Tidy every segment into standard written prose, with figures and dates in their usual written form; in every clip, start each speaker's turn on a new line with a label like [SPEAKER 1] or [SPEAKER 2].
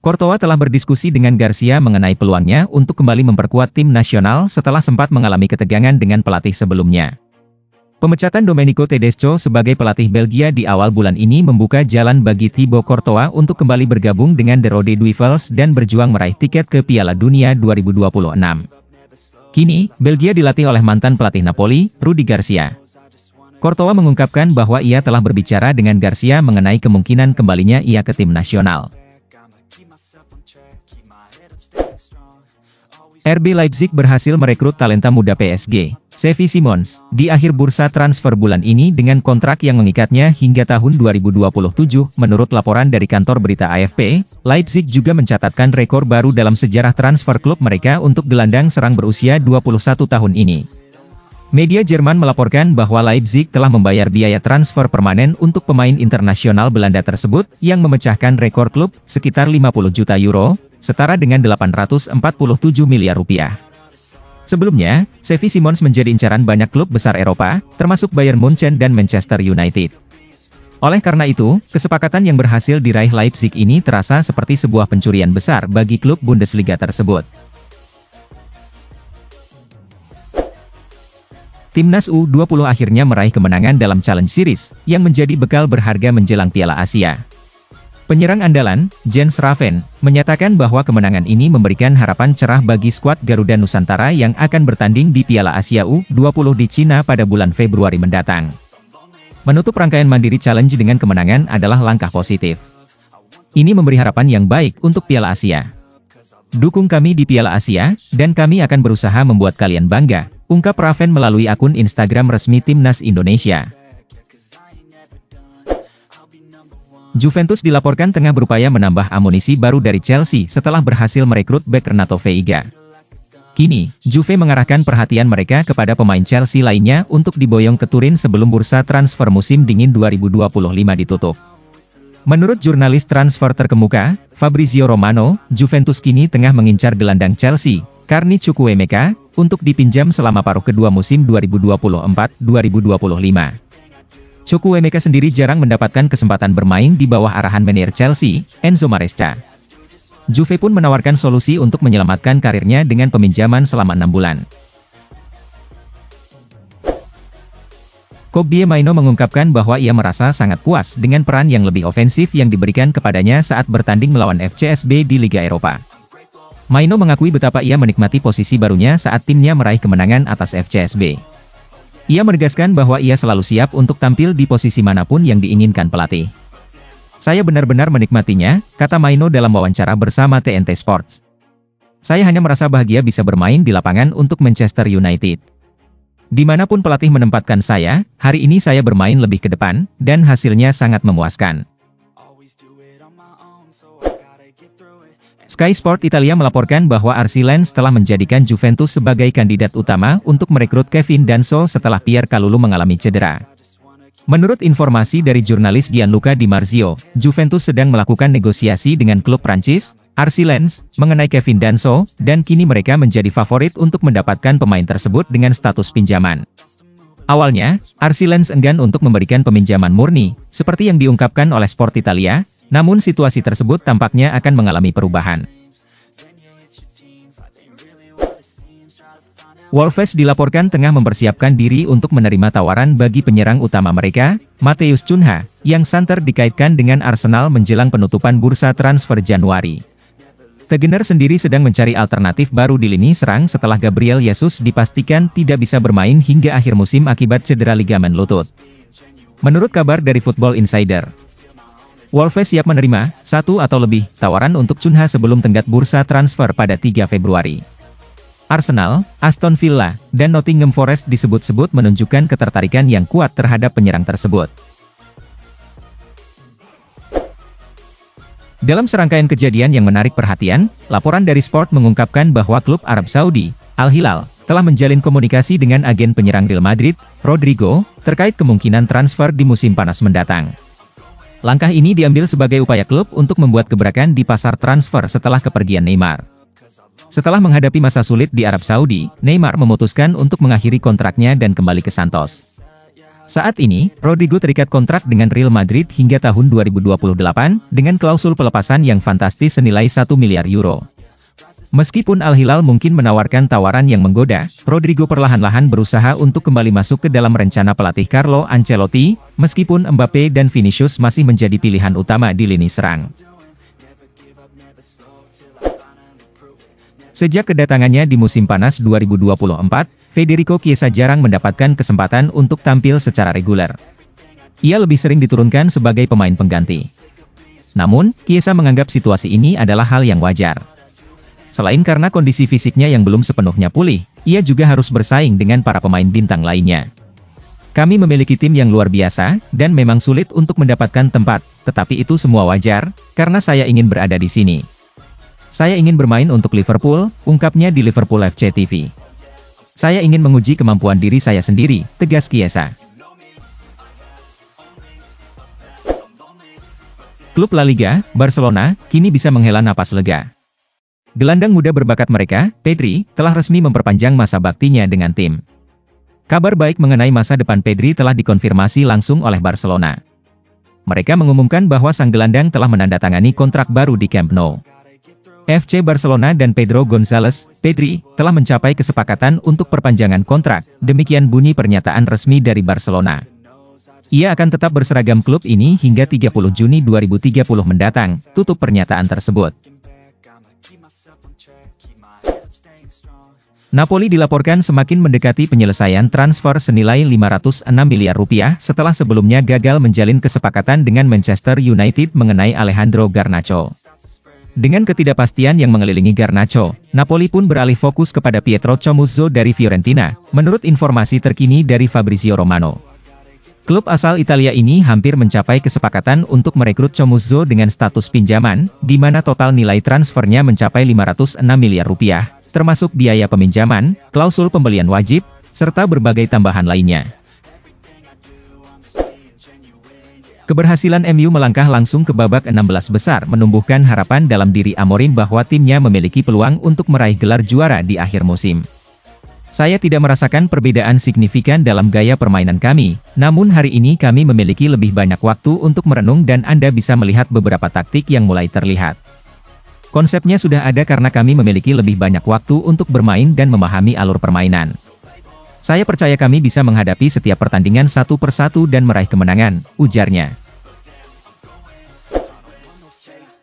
[SPEAKER 1] Courtois telah berdiskusi dengan Garcia mengenai peluangnya untuk kembali memperkuat tim nasional setelah sempat mengalami ketegangan dengan pelatih sebelumnya. Pemecatan Domenico Tedesco sebagai pelatih Belgia di awal bulan ini membuka jalan bagi Thibaut Courtois untuk kembali bergabung dengan The Rode Devils dan berjuang meraih tiket ke Piala Dunia 2026. Kini, Belgia dilatih oleh mantan pelatih Napoli, Rudi Garcia. Courtois mengungkapkan bahwa ia telah berbicara dengan Garcia mengenai kemungkinan kembalinya ia ke tim nasional. RB Leipzig berhasil merekrut talenta muda PSG, Xavi Simons, di akhir bursa transfer bulan ini dengan kontrak yang mengikatnya hingga tahun 2027. Menurut laporan dari kantor berita AFP, Leipzig juga mencatatkan rekor baru dalam sejarah transfer klub mereka untuk gelandang serang berusia 21 tahun ini. Media Jerman melaporkan bahwa Leipzig telah membayar biaya transfer permanen untuk pemain internasional Belanda tersebut yang memecahkan rekor klub sekitar 50 juta euro, setara dengan 847 miliar rupiah. Sebelumnya, Xavi Simons menjadi incaran banyak klub besar Eropa, termasuk Bayern Munchen dan Manchester United. Oleh karena itu, kesepakatan yang berhasil diraih Leipzig ini terasa seperti sebuah pencurian besar bagi klub Bundesliga tersebut. Timnas U20 akhirnya meraih kemenangan dalam Challenge Series, yang menjadi bekal berharga menjelang Piala Asia. Penyerang andalan, Jens Raven, menyatakan bahwa kemenangan ini memberikan harapan cerah bagi skuad Garuda Nusantara yang akan bertanding di Piala Asia U20 di Cina pada bulan Februari mendatang. Menutup rangkaian Mandiri Challenge dengan kemenangan adalah langkah positif. Ini memberi harapan yang baik untuk Piala Asia. Dukung kami di Piala Asia, dan kami akan berusaha membuat kalian bangga, ungkap Raven melalui akun Instagram resmi Timnas Indonesia. Juventus dilaporkan tengah berupaya menambah amunisi baru dari Chelsea setelah berhasil merekrut bek Renato Veiga. Kini, Juve mengarahkan perhatian mereka kepada pemain Chelsea lainnya untuk diboyong ke Turin sebelum bursa transfer musim dingin 2025 ditutup. Menurut jurnalis transfer terkemuka, Fabrizio Romano, Juventus kini tengah mengincar gelandang Chelsea, Carni Chukwuemeka, untuk dipinjam selama paruh kedua musim 2024-2025. Chukwuemeka sendiri jarang mendapatkan kesempatan bermain di bawah arahan manajer Chelsea, Enzo Maresca. Juve pun menawarkan solusi untuk menyelamatkan karirnya dengan peminjaman selama 6 bulan. Kobbie Mainoo mengungkapkan bahwa ia merasa sangat puas dengan peran yang lebih ofensif yang diberikan kepadanya saat bertanding melawan FCSB di Liga Eropa. Mainoo mengakui betapa ia menikmati posisi barunya saat timnya meraih kemenangan atas FCSB. Ia menegaskan bahwa ia selalu siap untuk tampil di posisi manapun yang diinginkan pelatih. Saya benar-benar menikmatinya, kata Mainoo dalam wawancara bersama TNT Sports. Saya hanya merasa bahagia bisa bermain di lapangan untuk Manchester United. Dimanapun pelatih menempatkan saya, hari ini saya bermain lebih ke depan, dan hasilnya sangat memuaskan. Sky Sport Italia melaporkan bahwa RC Lens telah menjadikan Juventus sebagai kandidat utama untuk merekrut Kevin Danso setelah Pierre Kalulu mengalami cedera. Menurut informasi dari jurnalis Gianluca Di Marzio, Juventus sedang melakukan negosiasi dengan klub Prancis, RC Lens, mengenai Kevin Danso, dan kini mereka menjadi favorit untuk mendapatkan pemain tersebut dengan status pinjaman. Awalnya, RC Lens enggan untuk memberikan peminjaman murni, seperti yang diungkapkan oleh Sport Italia, namun situasi tersebut tampaknya akan mengalami perubahan. Wolves dilaporkan tengah mempersiapkan diri untuk menerima tawaran bagi penyerang utama mereka, Matheus Cunha, yang santer dikaitkan dengan Arsenal menjelang penutupan bursa transfer Januari. Tegener sendiri sedang mencari alternatif baru di lini serang setelah Gabriel Jesus dipastikan tidak bisa bermain hingga akhir musim akibat cedera ligamen lutut. Menurut kabar dari Football Insider, Wolves siap menerima satu atau lebih tawaran untuk Cunha sebelum tenggat bursa transfer pada 3 Februari. Arsenal, Aston Villa, dan Nottingham Forest disebut-sebut menunjukkan ketertarikan yang kuat terhadap penyerang tersebut. Dalam serangkaian kejadian yang menarik perhatian, laporan dari Sport mengungkapkan bahwa klub Arab Saudi, Al Hilal, telah menjalin komunikasi dengan agen penyerang Real Madrid, Rodrigo, terkait kemungkinan transfer di musim panas mendatang. Langkah ini diambil sebagai upaya klub untuk membuat gebrakan di pasar transfer setelah kepergian Neymar. Setelah menghadapi masa sulit di Arab Saudi, Neymar memutuskan untuk mengakhiri kontraknya dan kembali ke Santos. Saat ini, Rodrigo terikat kontrak dengan Real Madrid hingga tahun 2028, dengan klausul pelepasan yang fantastis senilai 1 miliar euro. Meskipun Al Hilal mungkin menawarkan tawaran yang menggoda, Rodrigo perlahan-lahan berusaha untuk kembali masuk ke dalam rencana pelatih Carlo Ancelotti, meskipun Mbappe dan Vinicius masih menjadi pilihan utama di lini serang. Sejak kedatangannya di musim panas 2024, Federico Chiesa jarang mendapatkan kesempatan untuk tampil secara reguler. Ia lebih sering diturunkan sebagai pemain pengganti. Namun, Chiesa menganggap situasi ini adalah hal yang wajar. Selain karena kondisi fisiknya yang belum sepenuhnya pulih, ia juga harus bersaing dengan para pemain bintang lainnya. Kami memiliki tim yang luar biasa, dan memang sulit untuk mendapatkan tempat, tetapi itu semua wajar, karena saya ingin berada di sini. Saya ingin bermain untuk Liverpool, ungkapnya di Liverpool FC TV. Saya ingin menguji kemampuan diri saya sendiri, tegas Chiesa. Klub La Liga, Barcelona, kini bisa menghela napas lega. Gelandang muda berbakat mereka, Pedri, telah resmi memperpanjang masa baktinya dengan tim. Kabar baik mengenai masa depan Pedri telah dikonfirmasi langsung oleh Barcelona. Mereka mengumumkan bahwa sang gelandang telah menandatangani kontrak baru di Camp Nou. FC Barcelona dan Pedro González, Pedri, telah mencapai kesepakatan untuk perpanjangan kontrak, demikian bunyi pernyataan resmi dari Barcelona. Ia akan tetap berseragam klub ini hingga 30 Juni 2030 mendatang, tutup pernyataan tersebut. Napoli dilaporkan semakin mendekati penyelesaian transfer senilai 506 miliar rupiah setelah sebelumnya gagal menjalin kesepakatan dengan Manchester United mengenai Alejandro Garnacho. Dengan ketidakpastian yang mengelilingi Garnacho, Napoli pun beralih fokus kepada Pietro Comuzzo dari Fiorentina, menurut informasi terkini dari Fabrizio Romano. Klub asal Italia ini hampir mencapai kesepakatan untuk merekrut Comuzzo dengan status pinjaman, di mana total nilai transfernya mencapai 506 miliar rupiah, termasuk biaya peminjaman, klausul pembelian wajib, serta berbagai tambahan lainnya. Keberhasilan MU melangkah langsung ke babak 16 besar menumbuhkan harapan dalam diri Amorim bahwa timnya memiliki peluang untuk meraih gelar juara di akhir musim. Saya tidak merasakan perbedaan signifikan dalam gaya permainan kami, namun hari ini kami memiliki lebih banyak waktu untuk merenung dan Anda bisa melihat beberapa taktik yang mulai terlihat. Konsepnya sudah ada karena kami memiliki lebih banyak waktu untuk bermain dan memahami alur permainan. Saya percaya kami bisa menghadapi setiap pertandingan satu persatu dan meraih kemenangan, ujarnya.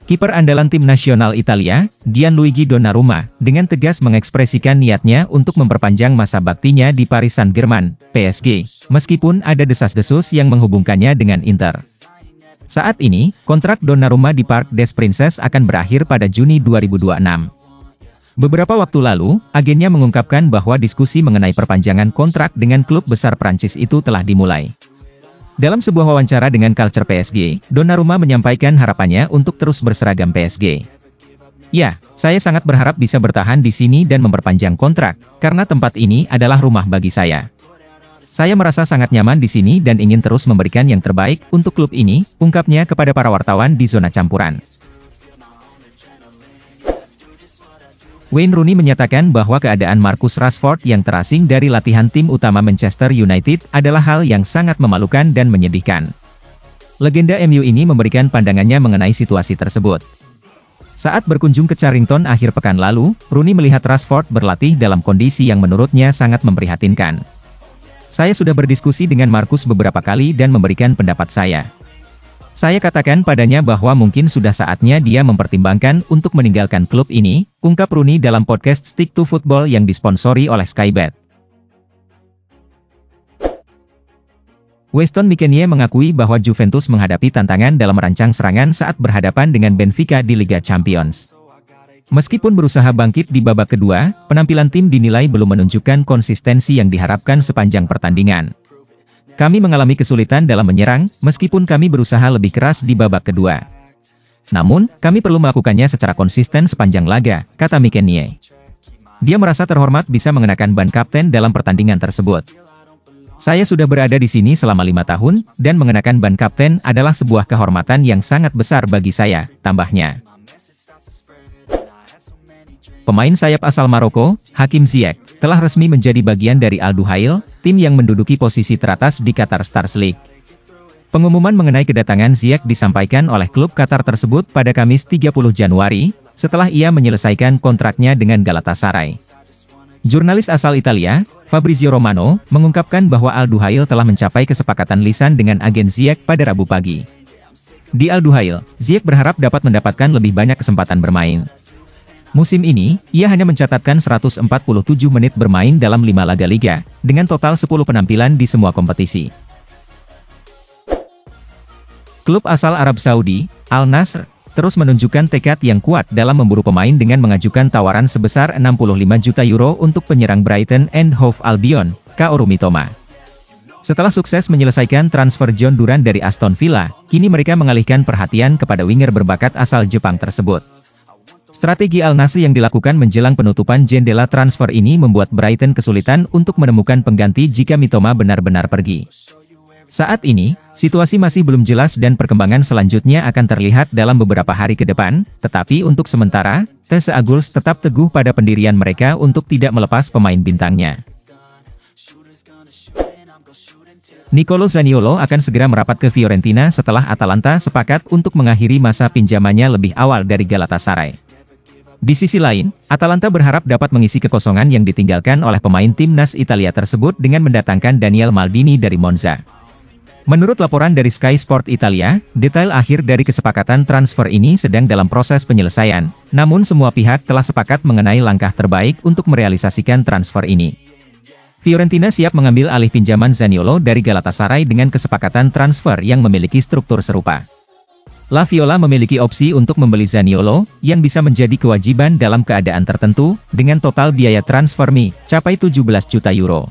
[SPEAKER 1] Kiper andalan tim nasional Italia, Gianluigi Donnarumma, dengan tegas mengekspresikan niatnya untuk memperpanjang masa baktinya di Paris Saint-Germain, PSG, meskipun ada desas-desus yang menghubungkannya dengan Inter. Saat ini, kontrak Donnarumma di Parc des Princes akan berakhir pada Juni 2026. Beberapa waktu lalu, agennya mengungkapkan bahwa diskusi mengenai perpanjangan kontrak dengan klub besar Prancis itu telah dimulai. Dalam sebuah wawancara dengan Culture PSG, Donnarumma menyampaikan harapannya untuk terus berseragam PSG. Ya, saya sangat berharap bisa bertahan di sini dan memperpanjang kontrak, karena tempat ini adalah rumah bagi saya. Saya merasa sangat nyaman di sini dan ingin terus memberikan yang terbaik untuk klub ini, ungkapnya kepada para wartawan di zona campuran. Wayne Rooney menyatakan bahwa keadaan Marcus Rashford yang terasing dari latihan tim utama Manchester United adalah hal yang sangat memalukan dan menyedihkan. Legenda MU ini memberikan pandangannya mengenai situasi tersebut. Saat berkunjung ke Carrington akhir pekan lalu, Rooney melihat Rashford berlatih dalam kondisi yang menurutnya sangat memprihatinkan. Saya sudah berdiskusi dengan Marcus beberapa kali dan memberikan pendapat saya. Saya katakan padanya bahwa mungkin sudah saatnya dia mempertimbangkan untuk meninggalkan klub ini, ungkap Rooney dalam podcast Stick to Football yang disponsori oleh Sky Bet. Weston McKennie mengakui bahwa Juventus menghadapi tantangan dalam merancang serangan saat berhadapan dengan Benfica di Liga Champions. Meskipun berusaha bangkit di babak kedua, penampilan tim dinilai belum menunjukkan konsistensi yang diharapkan sepanjang pertandingan. Kami mengalami kesulitan dalam menyerang, meskipun kami berusaha lebih keras di babak kedua. Namun, kami perlu melakukannya secara konsisten sepanjang laga, kata McKennie. Dia merasa terhormat bisa mengenakan ban kapten dalam pertandingan tersebut. Saya sudah berada di sini selama 5 tahun, dan mengenakan ban kapten adalah sebuah kehormatan yang sangat besar bagi saya, tambahnya. Pemain sayap asal Maroko, Hakim Ziyech, telah resmi menjadi bagian dari Al Duhail, tim yang menduduki posisi teratas di Qatar Stars League. Pengumuman mengenai kedatangan Ziyech disampaikan oleh klub Qatar tersebut pada Kamis 30 Januari, setelah ia menyelesaikan kontraknya dengan Galatasaray. Jurnalis asal Italia, Fabrizio Romano, mengungkapkan bahwa Al Duhail telah mencapai kesepakatan lisan dengan agen Ziyech pada Rabu pagi. Di Al Duhail, Ziyech berharap dapat mendapatkan lebih banyak kesempatan bermain. Musim ini, ia hanya mencatatkan 147 menit bermain dalam 5 laga liga, dengan total 10 penampilan di semua kompetisi. Klub asal Arab Saudi, Al Nassr, terus menunjukkan tekad yang kuat dalam memburu pemain dengan mengajukan tawaran sebesar 65 juta euro untuk penyerang Brighton and Hove Albion, Kaoru Mitoma. Setelah sukses menyelesaikan transfer John Duran dari Aston Villa, kini mereka mengalihkan perhatian kepada winger berbakat asal Jepang tersebut. Strategi Al Nassr yang dilakukan menjelang penutupan jendela transfer ini membuat Brighton kesulitan untuk menemukan pengganti jika Mitoma benar-benar pergi. Saat ini, situasi masih belum jelas dan perkembangan selanjutnya akan terlihat dalam beberapa hari ke depan, tetapi untuk sementara, TS Aguls tetap teguh pada pendirian mereka untuk tidak melepas pemain bintangnya. Nicolo Zaniolo akan segera merapat ke Fiorentina setelah Atalanta sepakat untuk mengakhiri masa pinjamannya lebih awal dari Galatasaray. Di sisi lain, Atalanta berharap dapat mengisi kekosongan yang ditinggalkan oleh pemain timnas Italia tersebut dengan mendatangkan Daniel Maldini dari Monza. Menurut laporan dari Sky Sport Italia, detail akhir dari kesepakatan transfer ini sedang dalam proses penyelesaian, namun semua pihak telah sepakat mengenai langkah terbaik untuk merealisasikan transfer ini. Fiorentina siap mengambil alih pinjaman Zaniolo dari Galatasaray dengan kesepakatan transfer yang memiliki struktur serupa. La Viola memiliki opsi untuk membeli Zaniolo, yang bisa menjadi kewajiban dalam keadaan tertentu, dengan total biaya transfer mencapai 17 juta euro.